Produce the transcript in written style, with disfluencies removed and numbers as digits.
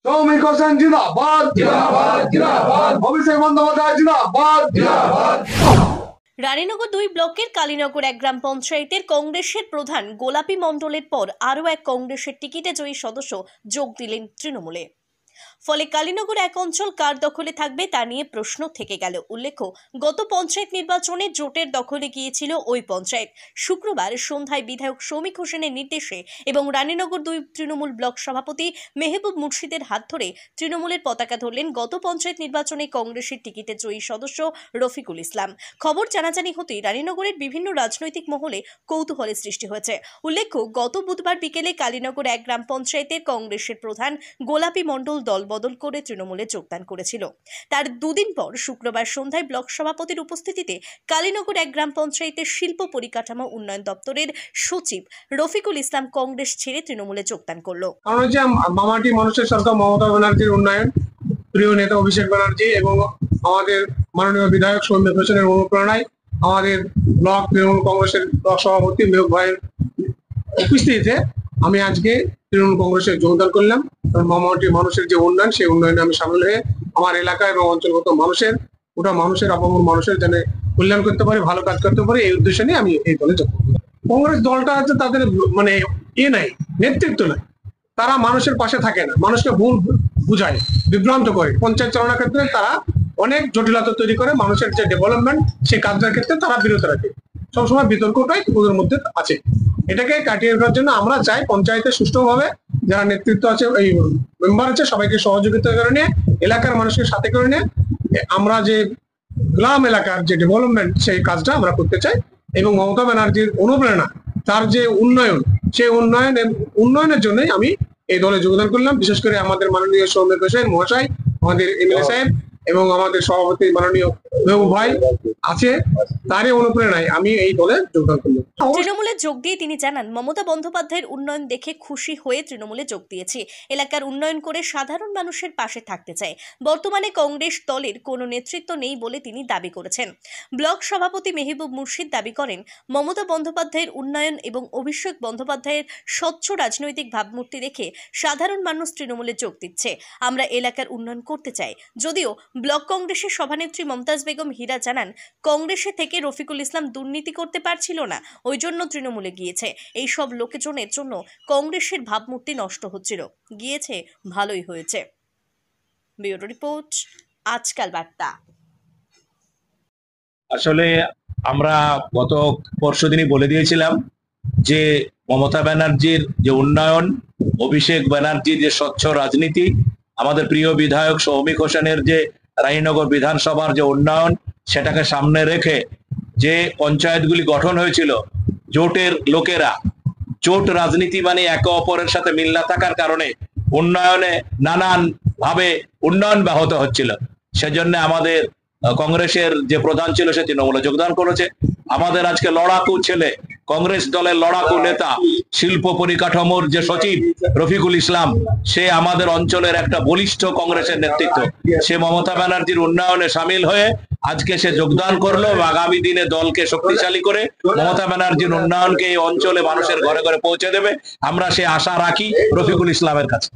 শ্রমিক হোসেন জিন্দাবাদ, জিন্দাবাদ, জিন্দাবাদ। অভিষেক বন্দ্যোপাধ্যায় জিন্দাবাদ, জিন্দাবাদ। রানীনগর 2 ব্লকের কালীনগর 1 গ্রাম পঞ্চায়েতের কংগ্রেসের প্রধান গোলাপী মণ্ডলের পর আরও এক কংগ্রেসের টিকিটে জয়ী সদস্য যোগ দিলেন তৃণমূলে। ফলে কালীনগর 1 অঞ্চল কার দখলে থাকবে তা নিয়ে প্রশ্ন থেকে গেল। উল্লেখ্য, গত পঞ্চায়েত নির্বাচনে জোটের দখলে গিয়েছিল ওই পঞ্চায়েত। শুক্রবার সন্ধ্যায় বিধায়ক শৌমিক হোসেনের নির্দেশে এবং রানীনগর 2 তৃণমূল ব্লক সভাপতি মেহবুব মুর্শিদের হাত ধরে তৃণমূলের পতাকা ধরলেন গত পঞ্চায়েত নির্বাচনে কংগ্রেসের টিকিটে জয়ী সদস্য রফিকুল ইসলাম। খবর জানাজানি হতেই রানীনগরের বিভিন্ন রাজনৈতিক মহলে কৌতূহলের সৃষ্টি হয়েছে। উল্লেখ্য, গত বুধবার বিকেলে কালীনগর 1 গ্রাম পঞ্চায়েতের কংগ্রেসের প্রধান গোলাপী মণ্ডল দল বদল করে তৃণমূলে যোগদান করেছিল। তার দুদিন পর শুক্রবার সন্ধ্যায় ব্লক সভাপতির উপস্থিতিতে কালীনগর 1 গ্রাম পঞ্চায়েতের শিল্প পরিকাঠামো উন্নয়ন দপ্তরের সচিব রফিকুল ইসলাম কংগ্রেস ছেড়ে তৃণমূলে যোগদান করলো। কারণ হচ্ছে মামাটি মানুষের সরকার মমতা ব্যানার্জির উন্নয়ন, প্রিয় নেতা অভিষেক ব্যানার্জি এবং আমাদের মাননীয় বিধায়ক সৌমিক হোসেনের অনুপ্রেরণায় আমাদের ব্লক তৃণমূল কংগ্রেসের ব্লক সভাপতি মেহবুব ভাইয়ের উপস্থিতিতে আমি আজকে তৃণমূল কংগ্রেসে যোগদান করলাম। মামাটি মানুষের যে উন্নয়ন, সেই উন্নয়নে আমি সামিল হয়ে আমার এলাকা এবং অঞ্চলগত মানুষের অপমর মানুষের যেন কল্যাণ করতে পারে, ভালো কাজ করতে পারে, এই উদ্দেশ্যে নিয়ে আমি এই দলে যোগ করলাম। কংগ্রেস দলটা হচ্ছে তাদের মানে নাই, নেতৃত্ব নাই, তারা মানুষের পাশে থাকে না, মানুষকে ভুল বুঝায়, বিভ্রান্ত করে। পঞ্চায়েত চালানোর ক্ষেত্রে তারা অনেক জটিলতা তৈরি করে, মানুষের যে ডেভেলপমেন্ট সেই কাজটার ক্ষেত্রে তারা বিরত রাখে। সবসময় বিতর্কটাই ওদের মধ্যে আছে। এটাকে কাটিয়ে ওঠার জন্য আমরা চাই পঞ্চায়েতে সুষ্ঠুভাবে যারা নেতৃত্ব আছে, এই মেম্বার আছে, সবাইকে সহযোগিতা করে নিয়ে, এলাকার মানুষকে সাথে করে নিয়ে আমরা যে গ্রাম এলাকার যে ডেভেলপমেন্ট সেই কাজটা আমরা করতে চাই। এবং মমতা ব্যানার্জির অনুপ্রেরণা, তার যে উন্নয়ন, সেই উন্নয়নের জন্যই আমি এই দলে যোগদান করলাম। বিশেষ করে আমাদের মাননীয় সৌমিক হোসেন মহাশয়, আমাদের এমএলএ সাহেব এবং আমাদের সভাপতি মাননীয় মেহবুব ভাই আছে, তারই অনুপ্রেরণায় আমি এই দলে যোগদান করলাম। তৃণমূলে যোগ দিয়ে তিনি জানান, মমতা বন্দ্যোপাধ্যায়ের উন্নয়ন দেখে খুশি হয়ে তৃণমূলে যোগ দিয়েছি। এলাকার উন্নয়ন করে সাধারণ মানুষের পাশে থাকতে চাই। বর্তমানে কংগ্রেস দলের কোনো নেতৃত্ব নেই বলে তিনি দাবি করেছেন। ব্লক সভাপতি মেহবুব মুর্শিদ দাবি করেন, মমতা বন্দ্যোপাধ্যায়ের উন্নয়ন এবং অভিষেক বন্দ্যোপাধ্যায়ের স্বচ্ছ রাজনৈতিক ভাবমূর্তি দেখে সাধারণ মানুষ তৃণমূলে যোগ দিচ্ছে। আমরা এলাকার উন্নয়ন করতে চাই। যদিও ব্লক কংগ্রেসের সভানেত্রী মমতাজ বেগম হীরা জানান, কংগ্রেসে থেকে রফিকুল ইসলাম দুর্নীতি করতে পারছিল না, ওই জন্য তৃণমূলে গিয়েছে। এই সব লোকজনের জন্য কংগ্রেসের ভাবমূর্তি নষ্ট হচ্ছিল, গিয়েছে ভালোই হয়েছে। ব্যুরো রিপোর্ট, আজকাল বার্তা। আসলে আমরা গত পরশুদিনই বলে দিয়েছিলাম যে মমতা ব্যানার্জির যে উন্নয়ন, অভিষেক ব্যানার্জির যে স্বচ্ছ রাজনীতি, আমাদের প্রিয় বিধায়ক শৌমিক হোসেনের যে রানীনগর বিধানসভার যে উন্নয়ন, সেটাকে সামনে রেখে যে পঞ্চায়েতগুলি গঠন হয়েছিল, জোটের লোকেরা, জোট রাজনীতি মানে একে অপরের সাথে মিল না থাকার কারণে উন্নয়নে নানান ভাবে উন্নয়ন ব্যাহত হচ্ছিল। সেজন্য আমাদের কংগ্রেসের যে প্রধান ছিল সে তৃণমূলে যোগদান করেছে। আমাদের আজকে লড়াকু ছেলে, কংগ্রেস দলের লড়াকু নেতা, শিল্প পরিকাঠামোর যে সচিব রফিকুল ইসলাম, সে আমাদের অঞ্চলের একটা বলিষ্ঠ কংগ্রেসের নেতৃত্ব। সে মমতা ব্যানার্জির উন্নয়নে সামিল হয়ে আজকে সে যোগদান করলো এবং আগামী দিনে দলকে শক্তিশালী করে মমতা ব্যানার্জির উন্নয়নকে এই অঞ্চলে মানুষের ঘরে ঘরে পৌঁছে দেবে। আমরা সে আশা রাখি রফিকুল ইসলামের কাছে।